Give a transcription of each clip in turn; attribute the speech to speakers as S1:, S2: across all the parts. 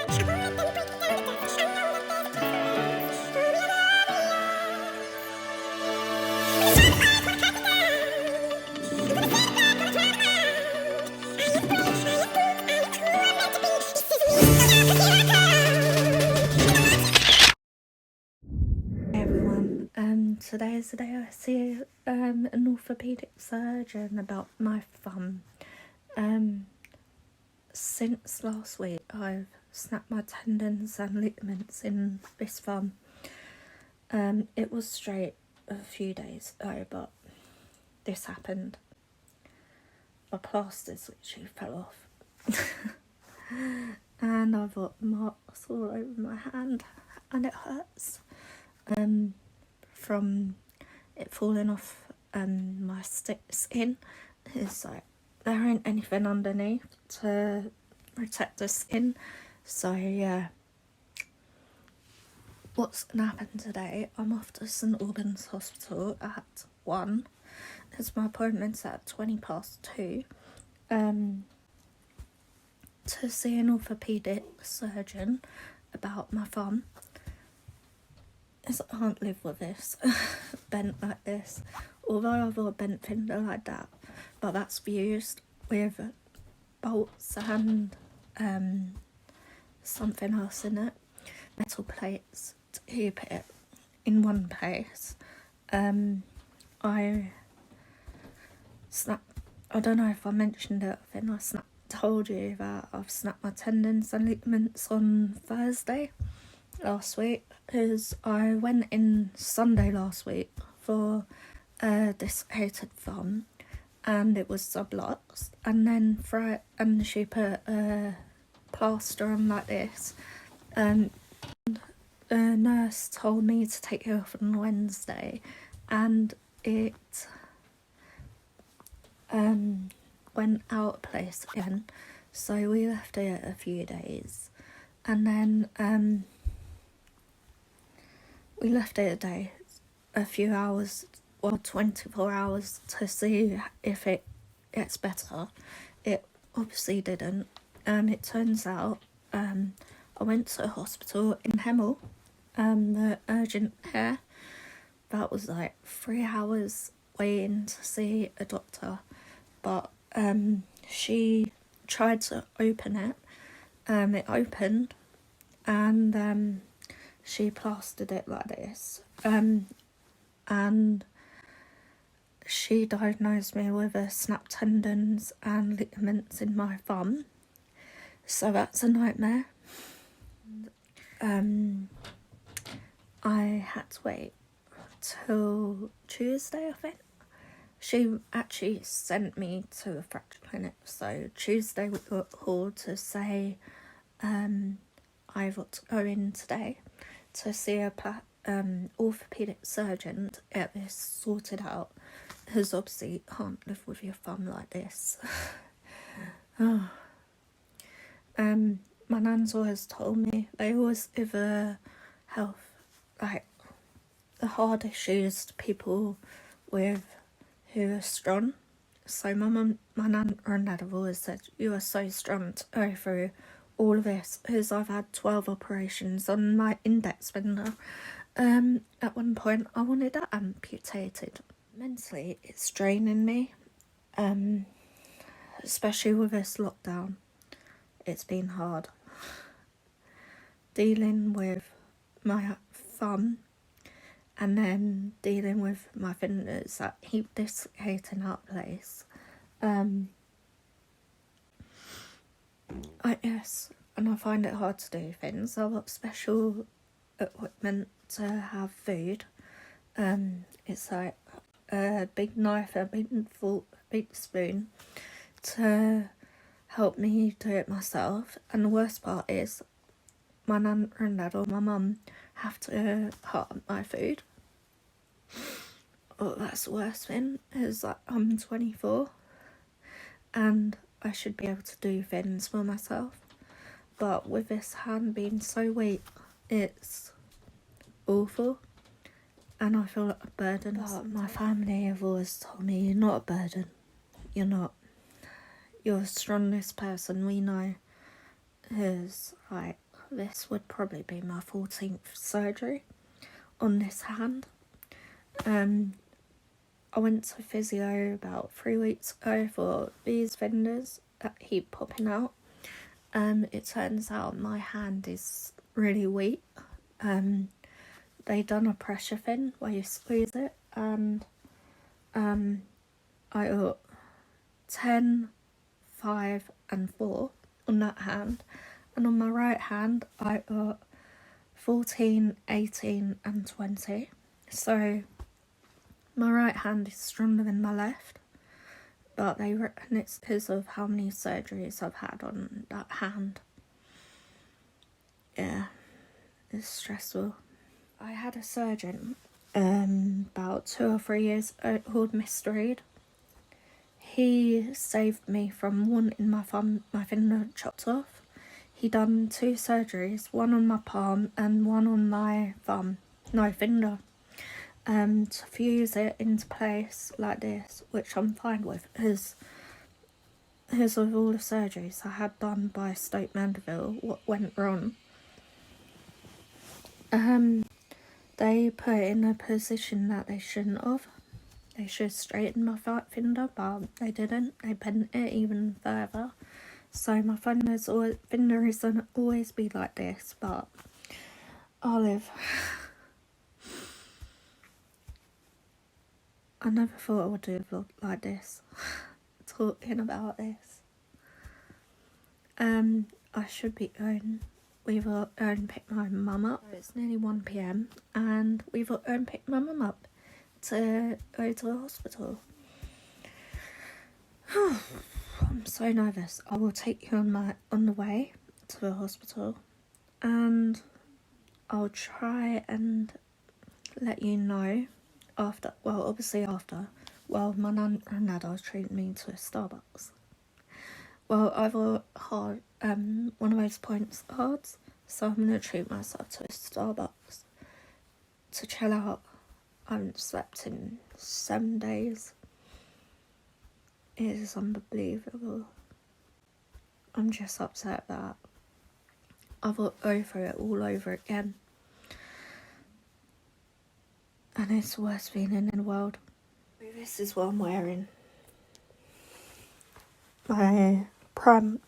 S1: Everyone, today is the day I see an orthopaedic surgeon about my thumb. Since last week I've snapped my tendons and ligaments in this thumb. It was straight a few days ago, but this happened. My plasters literally fell off. And I've got marks all over my hand and it hurts. From it falling off my skin. It's like there ain't anything underneath to protect the skin. So yeah, what's gonna happen today, I'm off to St Albans Hospital at 1, as my appointment's at 2:20 to see an orthopaedic surgeon about my thumb. I can't live with this, bent like this, although I've got a bent finger like that, but that's fused with bolts and something else in it, metal plates to keep it in one place. I don't know if I mentioned it, I think I told you that I've snapped my tendons and ligaments on Thursday last week, because I went in Sunday last week for a dislocated thumb and it was subluxed, and then she put a plaster on like this. The nurse told me to take it off on Wednesday, and it went out of place again, so we left it a few days, and then we left it a few hours, 24 hours to see if it gets better. It obviously didn't, and it turns out I went to a hospital in Hemel, the urgent care. That was like 3 hours waiting to see a doctor, but she tried to open it. It opened, and she plastered it like this, and she diagnosed me with a snapped tendons and ligaments in my thumb, so that's a nightmare. I had to wait till Tuesday, I think. She actually sent me to the fracture clinic, so Tuesday we got called to say I've got to go in today to see a orthopaedic surgeon to get this sorted out, because obviously you can't live with your thumb like this. My nan's always told me they always give the hard issues to people who are strong. So my nan and dad have always said, you are so strong to go through all of this, because I've had 12 operations on my index finger. At one point I wanted that amputated. Mentally it's draining me, especially with this lockdown. It's been hard dealing with my thumb and then dealing with my fingers that keep dislocating out of place. I guess, and I find it hard to do things. I've got special equipment to have food. It's like a big knife, a big fork, a big spoon to help me do it myself. And the worst part is my nan and dad or my mum have to cut up my food. Oh, that's the worst thing, is like I'm 24 and I should be able to do things for myself, but with this hand being so weak, it's awful and I feel like a burden. But my family have always told me, you're not a burden, you're not, you're the strongest person we know, is like this would probably be my 14th surgery on this hand. I went to physio about 3 weeks ago for these fingers that keep popping out. It turns out my hand is really weak. They done a pressure thing where you squeeze it, and I got 10, 5 and 4 on that hand, and on my right hand I got 14, 18 and 20. So my right hand is stronger than my left, but they reckon it's because of how many surgeries I've had on that hand. Yeah, it's stressful. I had a surgeon about 2 or 3 years ago called Mr. Reed. He saved me from wanting my finger chopped off. He done 2 surgeries, one on my palm and one on my finger. To fuse it into place like this, which I'm fine with, because of all the surgeries I had done by Stoke Mandeville, what went wrong. They put it in a position that they shouldn't have. They should straighten my finger, but they didn't. They bent it even further. So my finger isn't always be like this, but I'll live. I never thought I would do a vlog like this, talking about this. I should be going. We've got to go and pick my mum up. It's nearly 1 PM and we've got to go and pick my mum up to go to the hospital. I'm so nervous. I will take you on the way to the hospital, and I'll try and let you know after. Well, my nan and dad are treating me to a Starbucks. Well, I've got one of those points cards, so I'm gonna treat myself to a Starbucks to chill out. I haven't slept in 7 days. It is unbelievable. I'm just upset that I've got to go through it all over again. And it's the worst feeling in the world. This is what I'm wearing. My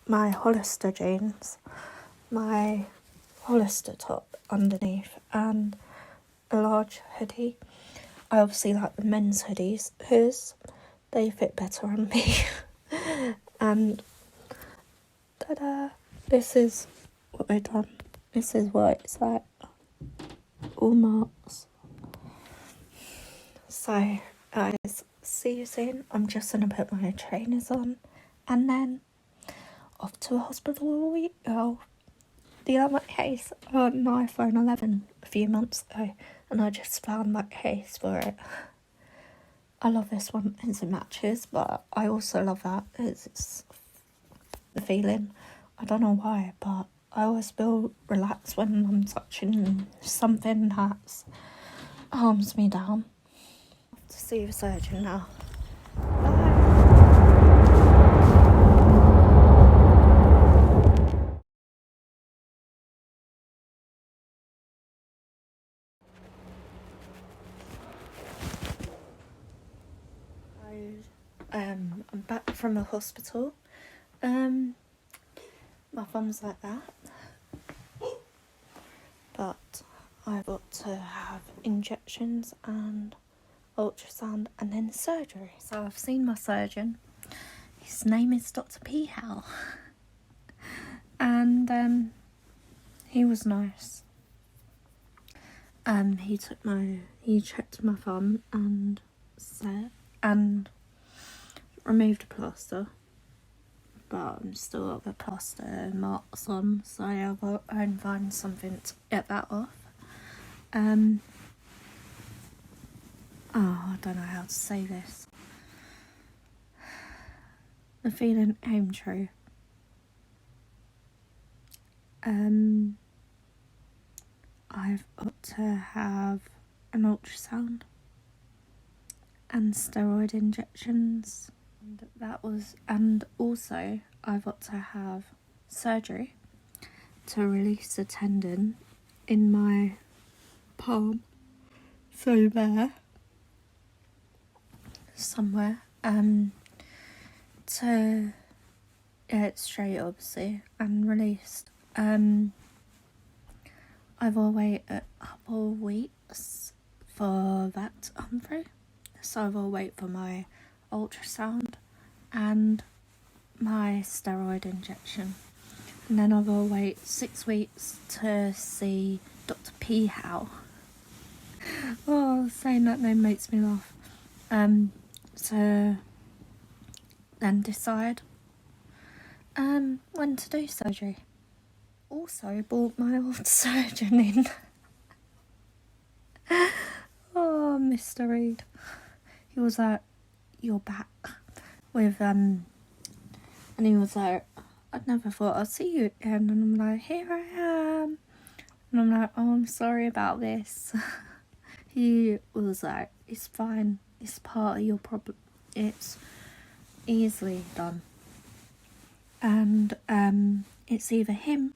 S1: Hollister jeans, my Hollister top underneath, and a large hoodie. I obviously like the men's hoodies because they fit better on me. And ta-da! This is what I've done. This is what it's like. All marks. So, guys, see you soon. I'm just gonna put my trainers on and then off to a hospital we go. The other case on an iPhone 11 a few months ago, and I just found that case for it. I love this one as it matches, but I also love that as it's the feeling. I don't know why, but I always feel relaxed when I'm touching something that calms me down. I have to see a surgeon now. I'm back from the hospital. My thumb's like that, but I've got to have injections and ultrasound and then surgery. So I've seen my surgeon. His name is Dr. P. Howe. And he was nice. He checked my thumb and removed a plaster, but I'm still got the plaster marks on, so I've got to go and find something to get that off. I don't know how to say this. The feeling came true. I've got to have an ultrasound and steroid injections, and also I've got to have surgery, to release a tendon in my palm. So there. Somewhere. To get it straight, obviously, and released. I've got to wait a couple of weeks for that to come through. So I've got to wait for my ultrasound and my steroid injection. And then I've got to wait 6 weeks to see Dr. P. Howe. Oh, saying that name makes me laugh. To then decide when to do surgery. Also brought my old surgeon in. Oh, Mr. Reed. He was like, "You're back," with and he was like, "I'd never thought I'd see you again," and I'm like, "Here I am," and I'm like, "Oh, I'm sorry about this." He was like, "It's fine, it's part of your problem, it's easily done, and it's either him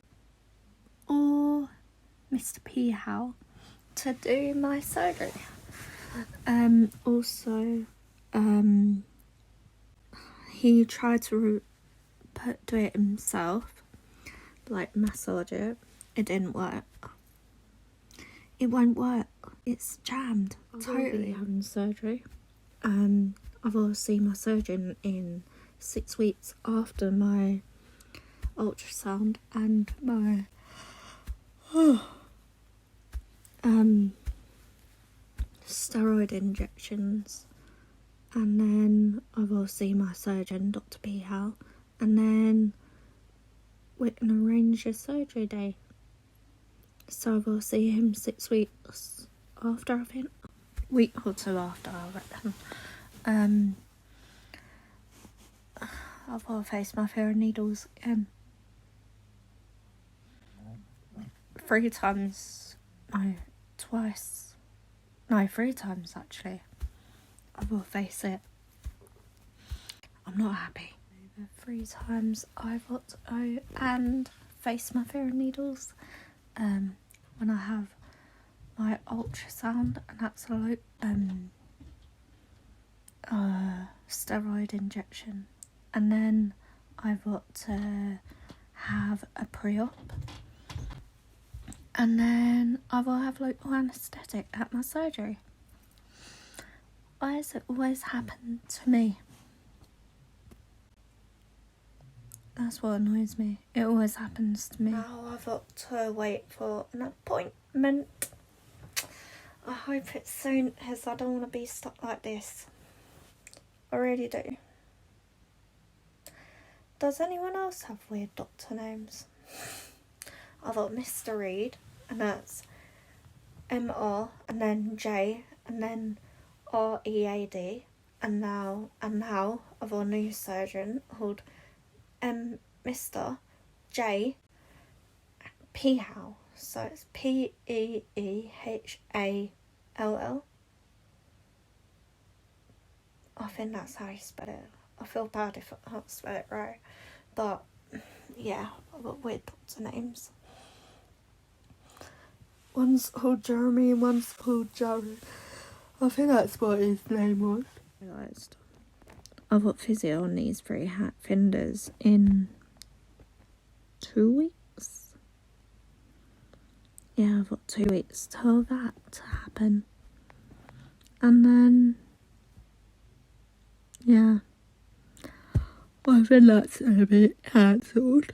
S1: or Mr. P. Howe to do my surgery." Also, he tried to do it himself, like massage it. It didn't work. It won't work. It's jammed. Totally having surgery. I've got to see my surgeon in 6 weeks after my ultrasound and my steroid injections, and then I will see my surgeon, Dr. P. Howe, and then we can arrange a surgery day. So I will see him 6 weeks after, I think. Week or two after, I reckon. I've got to face my fear of needles again. 3 times, no, twice. No, 3 times actually. I will face it. I'm not happy. 3 times I've got to go and face my fear of needles. When I have my ultrasound and absolute steroid injection, and then I've got to have a pre-op, and then I will have local anaesthetic at my surgery. Why does it always happen to me? That's what annoys me. It always happens to me. Now I've got to wait for an appointment. I hope it's soon, because I don't want to be stuck like this. I really do. Does anyone else have weird doctor names? I've got Mr. Reed, and that's M-R, and then J, and then R-E-A-D, and now I've got a new surgeon called Mr. J. P. Howe. So it's P-E-E-H-A-L-L. I think that's how you spell it. I feel bad if I can't spell it right. But yeah, I've got weird doctor names. One's called Jeremy and one's called Jared. I think that's what his name was. Realised I've got physio on these 3 fingers in 2 weeks. Yeah, I've got 2 weeks till that to happen. And then, yeah, I think that's going to be cancelled.